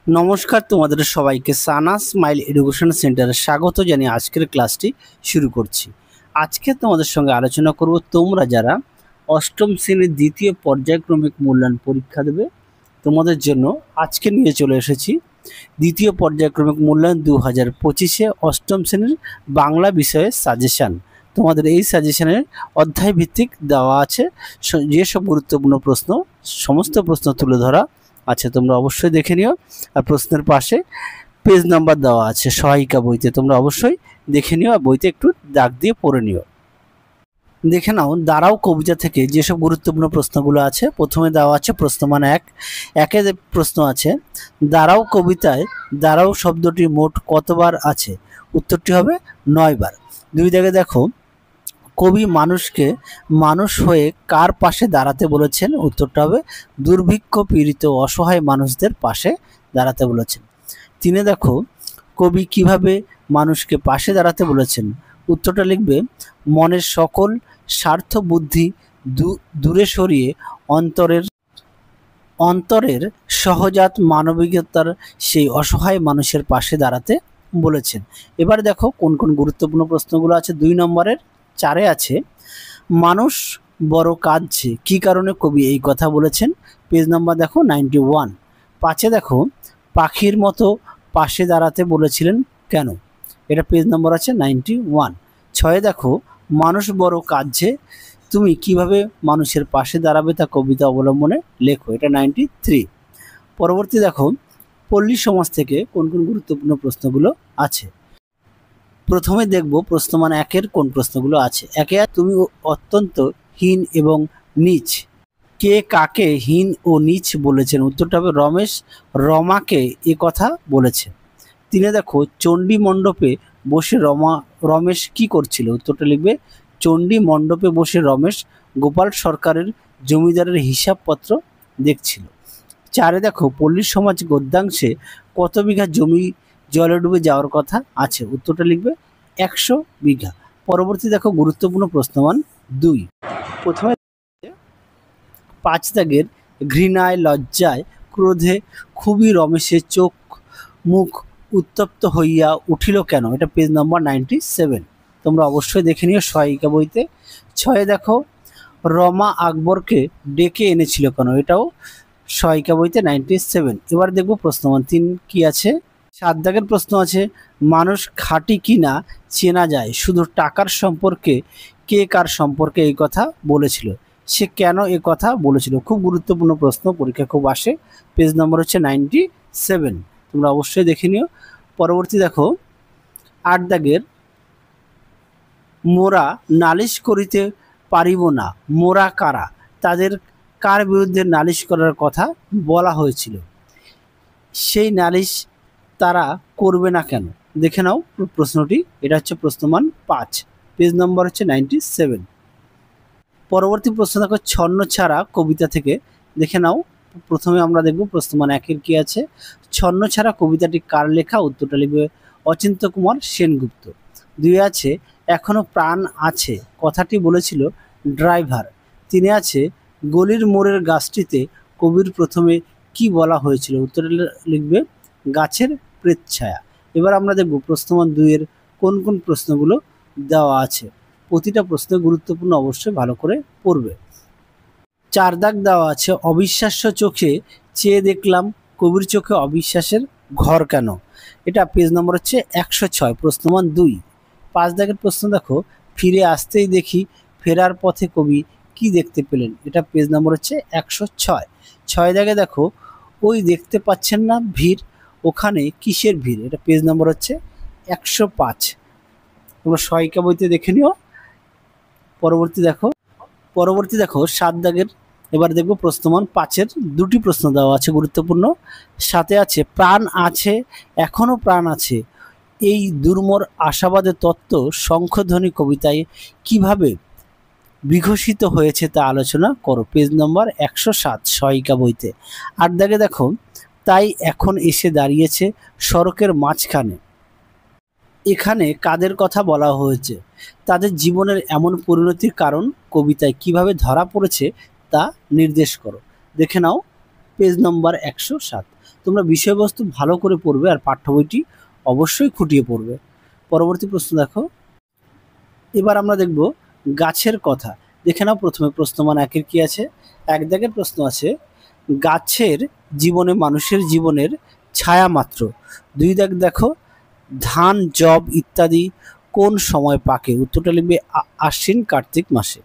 নমস্কার, তোমাদের সবাইকে সানা স্মাইল এডুকেশন সেন্টারে স্বাগত জানিয়ে আজকের ক্লাসটি শুরু করছি। আজকে তোমাদের সঙ্গে আলোচনা করব তোমরা যারা অষ্টম শ্রেণীর দ্বিতীয় পর্যায়ক্রমিক মূল্যায়ন পরীক্ষা দেবে তোমাদের জন্য আজকে নিয়ে চলে এসেছি দ্বিতীয় পর্যায়ক্রমিক মূল্যায়ন 2025 অষ্টম শ্রেণীর বাংলা বিষয়ে সাজেশান। তোমাদের এই সাজেশানের অধ্যায় ভিত্তিক দেওয়া আছে যেসব গুরুত্বপূর্ণ প্রশ্ন, সমস্ত প্রশ্ন তুলে ধরা আছে, তোমরা অবশ্যই দেখে নিও। আর প্রশ্নের পাশে পেজ নাম্বার দেওয়া আছে সহায়িকা বইতে, তোমরা অবশ্যই দেখে নিও আর বইতে একটু দাগ দিয়ে পড়ে নিও। দেখে নাও দাঁড়াও কবিতা থেকে যেসব গুরুত্বপূর্ণ প্রশ্নগুলো আছে। প্রথমে দেওয়া আছে প্রশ্নমান একে প্রশ্ন আছে, দাঁড়াও কবিতায় দাঁড়াও শব্দটি মোট কতবার আছে? উত্তরটি হবে 9 বার। দুই দাগে দেখো, কবি মানুষকে মানুষ হয়ে কার পাশে দাঁড়াতে বলেছেন? উত্তরটা হবে দুর্ভিক্ষ পীড়িত অসহায় মানুষদের পাশে দাঁড়াতে বলেছেন। তিনে দেখো, কবি কিভাবে মানুষকে পাশে দাঁড়াতে বলেছেন? উত্তরটা লিখবে মনের সকল স্বার্থ বুদ্ধি দূরে সরিয়ে অন্তরের সহজাত মানবিকতার সেই অসহায় মানুষের পাশে দাঁড়াতে বলেছেন। এবার দেখো কোন কোন গুরুত্বপূর্ণ প্রশ্নগুলো আছে। 2 নম্বরের 4 আছে, মানুষ বড় কাঁদছে, কি কারণে কবি এই কথা বলেছেন? পেজ নাম্বার দেখো 91। 5 দেখো, পাখির মতো পাশে দাঁড়াতে বলেছিলেন কেন? এটা পেজ নম্বর আছে 91। 6 দেখো, মানুষ বড় কাঁদছে, তুমি কিভাবে মানুষের পাশে দাঁড়াবে তা কবিতা অবলম্বনে লেখো। এটা 93। পরবর্তী দেখো, পল্লী সমাজ থেকে কোন কোন গুরুত্বপূর্ণ প্রশ্নগুলো আছে। প্রথমে দেখব প্রশ্নমান 1-এর কোন প্রশ্নগুলো আছে। 1-এ, তুমি অত্যন্ত হীন এবং নীচ। কে কাকে হীন ও নীচ বলেছেন? উত্তরটা হবে রমেশ রমাকে এ কথা বলেছে। 3-এ দেখো, চণ্ডী মণ্ডপে বসে রমেশ কি করছিল? উত্তরটা লিখবে চণ্ডী মণ্ডপে বসে রমেশ গোপাল সরকারের জমিদারের হিসাবপত্র দেখছিল। 4-এ দেখো, পল্লী সমাজ গদ্যাংশে কত বিঘা জমি জলে ডুবে যাওয়ার কথা আছে? উত্তরটা লিখবে 100 বিঘা। পরবর্তী দেখো গুরুত্বপূর্ণ প্রশ্নমান 2। প্রথমে 5 দাগের, ঘৃণায় লজ্জায় ক্রোধে খুবই রমেশের চোখ মুখ উত্তপ্ত হইয়া উঠিল কেন? এটা পেজ নম্বর 97। তোমরা অবশ্যই দেখে নিও সহায়িকা বইতে। 6-এ দেখো, রমা আকবরকে ডেকে এনেছিল কেন? এটাও সহায়িকা বইতে 97। এবার দেখব প্রশ্নমান 3 কি আছে। 7 দাগের প্রশ্ন আছে, মানুষ খাঁটি কি না চেনা যায় শুধু টাকার সম্পর্কে, কে কার সম্পর্কে এই কথা বলেছিল? সে কেন এ কথা বলেছিল? খুব গুরুত্বপূর্ণ প্রশ্ন, পরীক্ষা খুব আসে। পেজ নম্বর হচ্ছে 97, তোমরা অবশ্যই দেখে নিও। পরবর্তী দেখো 8 দাগের, মোরা নালিশ করিতে পারিব না, মোরা কারা? তাদের কার বিরুদ্ধে নালিশ করার কথা বলা হয়েছিল? সেই নালিশ তারা করবে না কেন? দেখে নাও প্রশ্নটি। এটা হচ্ছে প্রশ্নমান 5, পেজ নম্বর হচ্ছে 97। পরবর্তী প্রশ্ন দেখো ছন্ন ছাড়া কবিতা থেকে। দেখে নাও, প্রথমে আমরা দেখব প্রশ্নমান 1-এর কি আছে। ছন্ন ছাড়া কবিতাটি কার লেখা? উত্তরটা লিখবে অচিন্ত্য কুমার সেনগুপ্ত। 2-এ আছে, এখনো প্রাণ আছে কথাটি বলেছিল ড্রাইভার। 3-এ আছে, গলির মোড়ের গাছটিতে কবির প্রথমে কি বলা হয়েছিল? উত্তরটা লিখবে গাছের প্রেতছায়া। এবার আমরা দেখব প্রশ্নমান 2-এর কোন কোন প্রশ্নগুলো দেওয়া আছে। প্রতিটা প্রশ্ন গুরুত্বপূর্ণ, অবশ্যই ভালো করে পড়বে। 4 দাগ দেওয়া আছে, অবিশ্বাস্য চোখে চেয়ে দেখলাম কবির চোখে অবিশ্বাসের ঘর কেন? এটা পেজ নম্বর হচ্ছে 106, প্রশ্নমান 2। 5 দাগের প্রশ্ন দেখো, ফিরে আসতেই দেখি ফেরার পথে কবি কি দেখতে পেলেন? এটা পেজ নম্বর হচ্ছে 106। 6 দাগে দেখো, ওই দেখতে পাচ্ছেন না ভিড়, ওখানে কিসের ভিড়? এটা পেজ নম্বর হচ্ছে 105, তোমরা সহায়িকা বইতে দেখে নিও। পরবর্তী দেখো 7 দাগের। এবার দেখব প্রশ্নমান 5-এর 2টি প্রশ্ন দেওয়া আছে গুরুত্বপূর্ণ। 7-এ আছে, প্রাণ আছে এখনো প্রাণ আছে, এই দুর্মর আশাবাদের তত্ত্ব শঙ্খধ্বনি কবিতায় কিভাবে বিঘোষিত হয়েছে তা আলোচনা করো। পেজ নম্বর 107 সহায়িকা বইতে। 8 দাগে দেখো, তাই এখন এসে দাঁড়িয়েছে সড়কের মাঝখানে, এখানে কাদের কথা বলা হয়েছে? তাদের জীবনের এমন পরিণতির কারণ কবিতায় কিভাবে ধরা পড়েছে তা নির্দেশ করো। দেখে নাও পেজ নম্বর 107। তোমরা বিষয়বস্তু ভালো করে পড়বে আর পাঠ্য বইটি অবশ্যই খুঁটিয়ে পড়বে। পরবর্তী প্রশ্ন দেখো। এবার আমরা দেখব গাছের কথা। দেখে নাও প্রথমে প্রশ্নমান 1-এর কি আছে। 1 দাগের প্রশ্ন আছে, গাছের জীবনে মানুষের জীবনের ছায়া মাত্র। 2 দাগ দেখো, ধান যব ইত্যাদি কোন সময় পাকে? উত্তরটা লিখবে আশ্বিন কার্তিক মাসে।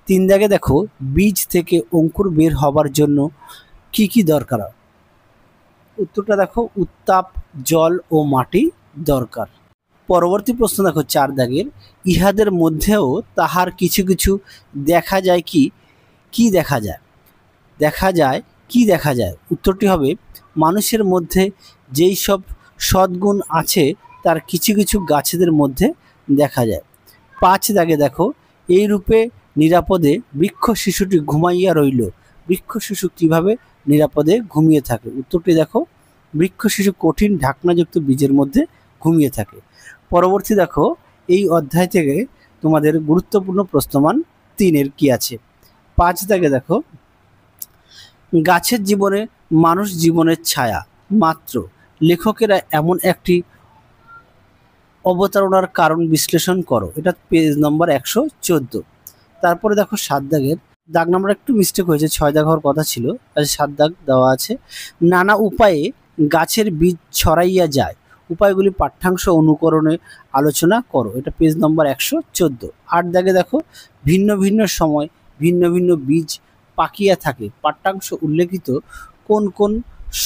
3 দাগে দেখো, বীজ থেকে অঙ্কুর বের হবার জন্য কি কি দরকার? উত্তরটা দেখো, উত্তাপ, জল ও মাটি দরকার। পরবর্তী প্রশ্ন দেখো 4 দাগের, ইহাদের মধ্যেও তাহার কিছু কিছু দেখা যায় কি? কি দেখা যায়? দেখা যায় কি দেখা যায়? উত্তরটি হবে, মানুষের মধ্যে যেই সব সদ্গুণ আছে তার কিছু কিছু গাছেদের মধ্যে দেখা যায়। 5 দাগে দেখো, এই রূপে নিরাপদে বৃক্ষ শিশুটি ঘুমাইয়া রইল। বৃক্ষ শিশু কিভাবে নিরাপদে ঘুমিয়ে থাকে? উত্তরটি দেখো, বৃক্ষ শিশু কঠিন ঢাকনাযুক্ত বীজের মধ্যে ঘুমিয়ে থাকে। পরবর্তী দেখো, এই অধ্যায় থেকে তোমাদের গুরুত্বপূর্ণ প্রশ্নমান 3-এর কি আছে। 5 দাগে দেখো, গাছের জীবনে মানুষ জীবনের ছায়া মাত্র। লেখকেরা এমন একটি অবতারণার কারণ বিশ্লেষণ করো। এটা পেজ নম্বর 114। তারপরে দেখো 7 দাগের, দাগ নাম্বার একটু মিস্টেক হয়েছে, 6 দাগ হওয়ার কথা ছিল, 7 দাগ দেওয়া আছে। নানা উপায়ে গাছের বীজ ছড়াইয়া যায়, উপায়গুলি পাঠ্যাংশ অনুকরণে আলোচনা করো। এটা পেজ নম্বর 114। 8 দাগে দেখো, ভিন্ন ভিন্ন সময় ভিন্ন ভিন্ন বীজ পাকিয়া থাকে, পাঠ্যাংশ উল্লেখিত কোন কোন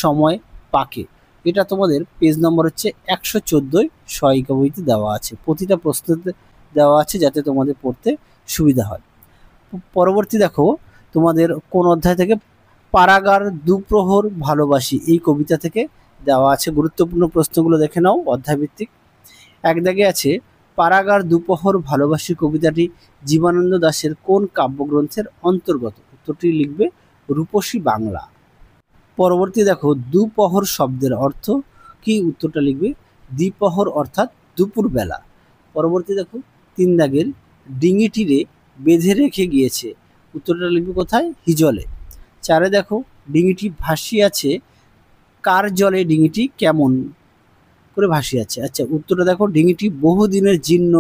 সময় পাকে? এটা তোমাদের পেজ নম্বর হচ্ছে 114 সহায়িকা বইতে দেওয়া আছে। প্রতিটা প্রশ্নতে দেওয়া আছে যাতে তোমাদের পড়তে সুবিধা হয়। পরবর্তী দেখো, তোমাদের কোন অধ্যায় থেকে? পারাগার দুপ্রহর ভালোবাসি এই কবিতা থেকে দেওয়া আছে। গুরুত্বপূর্ণ প্রশ্নগুলো দেখে নাও অধ্যায়ভিত্তিক। 1 দাগে আছে, পারাগার দুপ্রহর ভালোবাসি কবিতাটি জীবনানন্দ দাশের কোন কাব্যগ্রন্থের অন্তর্গত? উত্তরটি লিখবে রূপসী বাংলা। পরবর্তী দেখো, দুপহর শব্দের অর্থ কি? উত্তরটা লিখবে দ্বিপহর অর্থাৎ দুপুর বেলা। পরবর্তী দেখো 3 দাগের, ডিঙিটিরে বেঁধে রেখে গিয়েছে। উত্তরটা লিখবে কোথায়? হিজলে। 4 দেখো, ডিঙিটি ভাসিয়াছে কার জলে? ডিঙিটি কেমন করে ভাসিয়াছে? আচ্ছা, উত্তরটা দেখো, ডিঙিটি বহুদিনের জীর্ণ,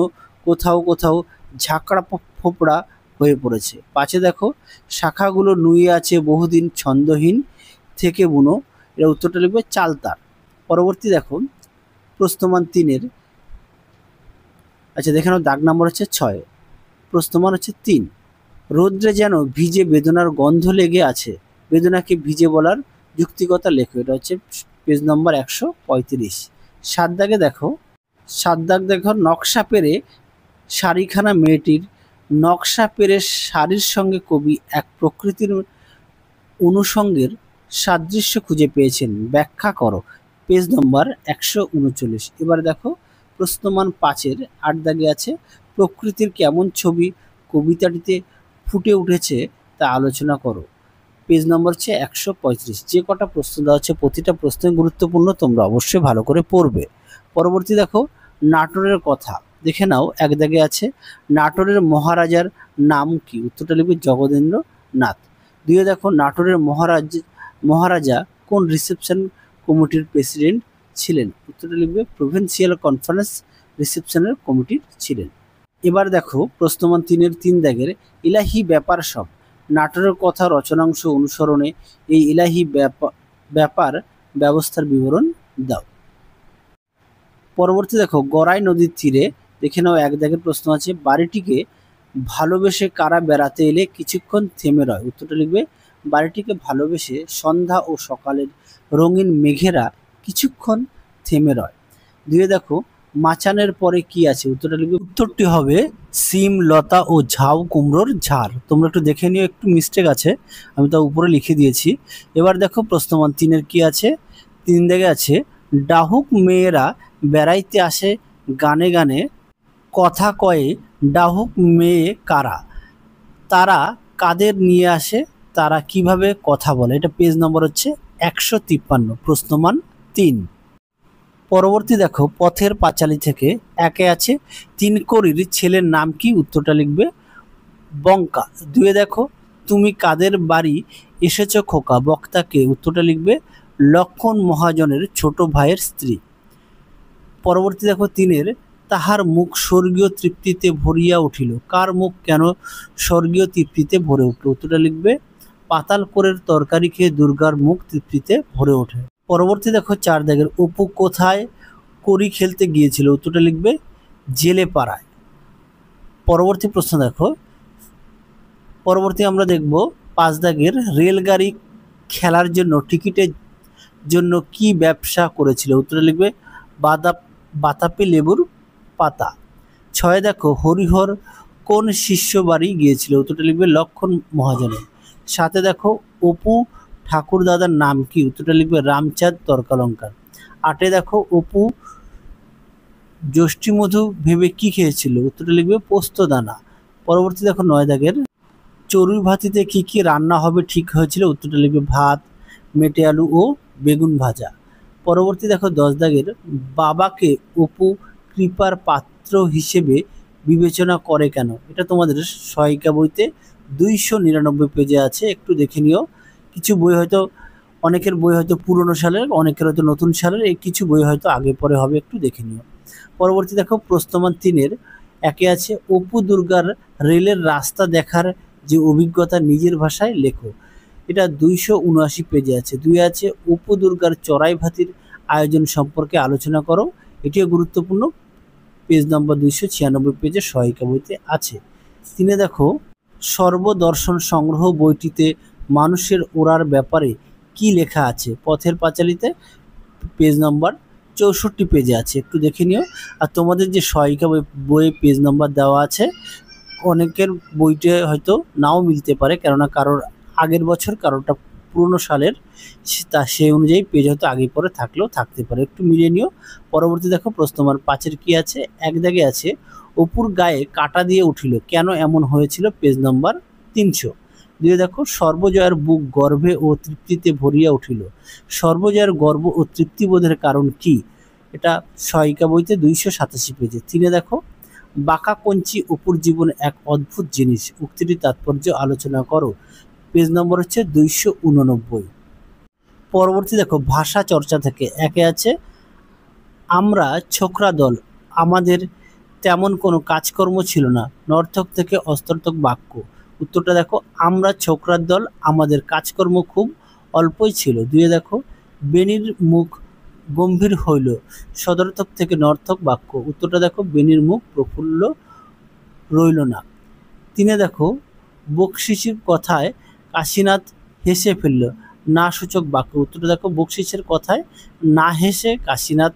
কোথাও কোথাও ঝাঁকড়া ফোপড়া হয়ে পড়েছে। 5 দেখো, শাখাগুলো নুয়ে আছে বহুদিন ছন্দহীন থেকে বুনো। এর উত্তরটা লিখবে চালতার। পরবর্তী দেখো প্রশ্নমান 3-এর, আচ্ছা দেখে নাও দাগ নাম্বার হচ্ছে 6। প্রশ্নমান হচ্ছে 3, রৌদ্রে যেন ভিজে বেদনার গন্ধ লেগে আছে, বেদনাকে ভিজে বলার যুক্তিকতা লেখো। এটা হচ্ছে পেজ নম্বর 135। 7 দাগে দেখো, 7 দাগ দেখো, নকশা পেরে শাড়িখানা মেয়েটির, নকশা পেরে শাড়ির সঙ্গে কবি এক প্রকৃতির অনুষঙ্গের সাদৃশ্য খুঁজে পেয়েছেন, ব্যাখ্যা করো। পেজ নম্বর 139। এবার দেখো প্রশ্নমান 5-এর 8 দাগে আছে, প্রকৃতির কেমন ছবি কবিতাটিতে ফুটে উঠেছে তা আলোচনা করো। পেজ নম্বর হচ্ছে 135। যে কটা প্রশ্ন দেওয়া হচ্ছে প্রতিটা প্রশ্ন গুরুত্বপূর্ণ, তোমরা অবশ্যই ভালো করে পড়বে। পরবর্তী দেখো, নাটোরের কথা দেখে নাও। 1 দাগে আছে, নাটোরের মহারাজার নাম কি? উত্তরটা লিখবে জগদেন্দ্র নাথ। 2 দেখো, নাটোরের মহারাজা কোন রিসেপশন কমিটির প্রেসিডেন্ট ছিলেন? উত্তরটা লিখবে প্রভিন্সিয়াল কনফারেন্স রিসেপশনের কমিটির ছিলেন। এবার দেখো প্রশ্নমান 3-এর 3 দাগের, ইলাহি ব্যাপার সব নাটোরের কথা রচনাংশ অনুসরণে এই ইলাহি ব্যাপার ব্যবস্থার বিবরণ দাও। পরবর্তী দেখো, গড়াই নদীর তীরে দেখে নাও। 1 দাগের প্রশ্ন আছে, বাড়িটিকে ভালোবেসে কারা বেড়াতে এলে কিছুক্ষণ থেমে রয়? উত্তরটা লিখবে বাড়িটিকে ভালোবেসে সন্ধ্যা ও সকালের রঙিন মেঘেরা কিছুক্ষণ থেমে রয়। 2 দেখো, মাচানের পরে কি আছে? উত্তরটা লিখবে, উত্তরটি হবে সিম, লতা ও ঝাউ কুমড়োর ঝাড়। তোমরা একটু দেখে নিও, একটু মিস্টেক আছে, আমি তা উপরে লিখে দিয়েছি। এবার দেখো প্রশ্নমান 3-এর কি আছে। 3 দাগে আছে, ডাহুক মেয়েরা বেড়াইতে আসে গানে গানে, কথা কয়ে ডাহুক মেয়ে কারা? তারা কাদের নিয়ে আসে? তারা কিভাবে কথা বলে? এটা পেজ নম্বর হচ্ছে 153। প্রশ্নমান 3। পরবর্তী দেখো, পথের পাঁচালী থেকে 1-এ আছে, তিনকড়ির ছেলের নাম কি? উত্তরটা লিখবে বঙ্কা। 2 দেখো, তুমি কাদের বাড়ি এসেছো খোকা? বক্তাকে। উত্তরটা লিখবে লক্ষণ মহাজনের ছোট ভাইয়ের স্ত্রী। পরবর্তী দেখো 3-এর তাহার মুখ স্বর্গীয় তৃপ্তিতে ভরিয়া উঠিল। কার মুখ কেন স্বর্গীয় তৃপ্তিতে ভরে উঠল? উত্তরটা লিখবে পাতাল কোরের তরকারি খেয়ে দুর্গার মুখ তৃপ্তিতে ভরে ওঠে। পরবর্তী দেখো 4 দাগের অপু কোথায় কড়ি খেলতে গিয়েছিল? উত্তরটা লিখবে জেলে পাড়ায়। পরবর্তী প্রশ্ন দেখো, পরবর্তী আমরা দেখব 5 দাগের রেলগাড়ি খেলার জন্য টিকিটের জন্য কি ব্যবসা করেছিল? উত্তরটা লিখবে বাতাপি লেবুর পাতা। 6 দেখো হরিহর কোন শিষ্য বাড়ি গিয়েছিল? উত্তরটা লিখবে লক্ষণ মহাজনের। 7 দেখো অপু ঠাকুর দাদার নাম কি? উত্তরটা লিখবে রামচাঁদ তর্কালঙ্কার। 8 দেখো অপু যষ্টি মধু ভেবে কি খেয়েছিল? উত্তরটা লিখবে পোস্তদানা। পরবর্তী দেখো 9 দাগের চড়ুই ভাতিতে কি কি রান্না হবে ঠিক হয়েছিল? উত্তরটা লিখবে ভাত, মেটে আলু ও বেগুন ভাজা। পরবর্তী দেখো 10 দাগের বাবাকে অপু কৃপার পাত্র হিসেবে বিবেচনা করে কেন? এটা তোমাদের সহায়িকা বইতে 299 পেজে আছে, একটু দেখে নিও। কিছু বই হয়তো, অনেকের বই হয়তো পুরনো সালের, অনেকের হয়তো নতুন সালের, এই কিছু বই হয়তো আগে পরে হবে, একটু দেখে নিও। পরবর্তী দেখো প্রশ্নমান 3-এর 1-এ আছে অপু দুর্গার রেলের রাস্তা দেখার যে অভিজ্ঞতা নিজের ভাষায় লেখো। এটা 279 পেজে আছে। 2-এ আছে অপু দুর্গার চড়াই ভাতির আয়োজন সম্পর্কে আলোচনা করো। এটিও গুরুত্বপূর্ণ, পেজ নম্বর 296 পেজে সহায়িকা বইতে আছে। 3-এ দেখো সর্বদর্শন সংগ্রহ বইটিতে মানুষের ওড়ার ব্যাপারে কি লেখা আছে? পথের পাঁচালীতে পেজ নম্বর 64 পেজে আছে, একটু দেখে নিও। আর তোমাদের যে সহায়িকা বইয়ে পেজ নম্বর দেওয়া আছে, অনেকের বইতে হয়তো নাও মিলতে পারে, কেননা কারোর আগের বছর, কারোরটা পুরনো সালের, তা সেই অনুযায়ী পেজ হয়তো আগে পরে থাকলেও থাকতে পারে, একটু মিলিয়ে নিও। পরবর্তী দেখো প্রশ্ন নম্বর 5-এর কি আছে? 1 দাগে আছে অপুর গায়ে কাটা দিয়ে উঠিল, কেন এমন হয়েছিল? পেজ নম্বর 300। 2-এ দেখো সর্বজয়ার বুক গর্বে ও তৃপ্তিতে ভরিয়া উঠিল। সর্বজয়ার গর্ব ও তৃপ্তিবোধের কারণ কি? এটা সহায়িকা বইতে 287 পেজে। 3-এ দেখো বাঁকা কঞ্চি অপুর জীবন এক অদ্ভুত জিনিস, উক্তিটির তাৎপর্য আলোচনা করো। পেজ নম্বর হচ্ছে 289। পরবর্তী দেখো ভাষা চর্চা থেকে 1-এ আছে আমরা ছোকরা দল, আমাদের তেমন কোনো কাজকর্ম ছিল না। নর্থক থেকে অস্তর্থক বাক্য। উত্তরটা দেখো আমরা ছোকরার দল, আমাদের কাজকর্ম খুব অল্পই ছিল। 2-এ দেখো বেনির মুখ গম্ভীর হইল, সদর্থক থেকে নর্থক বাক্য। উত্তরটা দেখো বেনির মুখ প্রফুল্ল রইল না। 3-এ দেখো বকশিসের কথায় কাশীনাথ হেসে ফেলল, না সূচক বাক্য। উত্তরটা দেখো বকশিসের কথায় না হেসে কাশীনাথ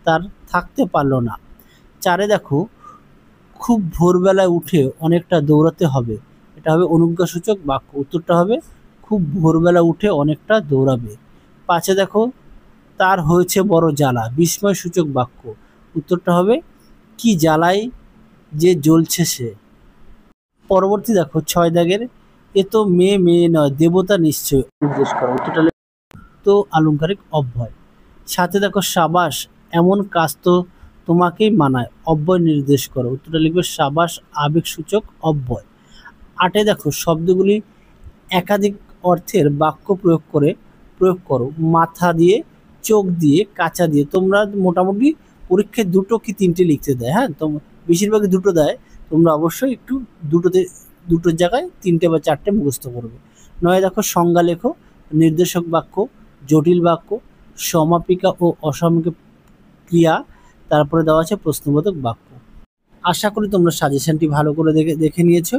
তার থাকতে পারল না। 4-এ দেখো খুব ভোরবেলায় উঠে অনেকটা দৌড়াতে হবে, এটা হবে অনুজ্ঞাসূচক বাক্য। উত্তরটা হবে খুব ভোরবেলা উঠে অনেকটা দৌড়াবে। 5-এ দেখো তার হয়েছে বড় জ্বালা, বিস্ময় সূচক বাক্য। উত্তরটা হবে কি জ্বালায় যে জ্বলছে সে। পরবর্তী দেখো 6 দাগের এ তো মেয়ে মেয়ে নয় দেবতা নিশ্চয়, নির্দেশ করো। উত্তরটা তো আলংকারিক অব্যয়। 7-এ দেখো সাবাস এমন কাজ তো তোমাকেই মানায়, অব্যয় নির্দেশ করো। উত্তরটা লিখবে সাবাস আবেগ সূচক অব্যয়। 8-এ দেখো শব্দগুলি একাধিক অর্থের বাক্য প্রয়োগ করো। মাথা দিয়ে, চোখ দিয়ে, কাঁচা দিয়ে। তোমরা মোটামুটি পরীক্ষায় 2 কি 3টে লিখতে দেয়, হ্যাঁ, তো বেশিরভাগই 2 দেয়, তোমরা অবশ্যই একটু দুটোর জায়গায় 3টে বা 4টে মুখস্থ করবে। 9-এ দেখো সংজ্ঞা লেখো, নির্দেশক বাক্য, জটিল বাক্য, সমাপিকা ও অসমাপিক ক্রিয়া, তারপরে দেওয়া আছে প্রশ্নবোধক বাক্য। আশা করি তোমরা সাজেশনটি ভালো করে দেখে নিয়েছো,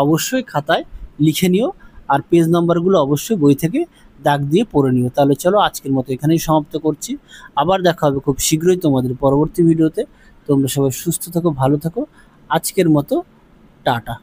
অবশ্যই খাতায় লিখে নিও, আর পেজ নাম্বারগুলো অবশ্যই বই থেকে দাগ দিয়ে পড়ে নিও। তাহলে চলো আজকের মতো এখানেই সমাপ্ত করছি, আবার দেখা হবে খুব শীঘ্রই তোমাদের পরবর্তী ভিডিওতে। তোমরা সবাই সুস্থ থাকো, ভালো থাকো, আজকের মতো টাটা।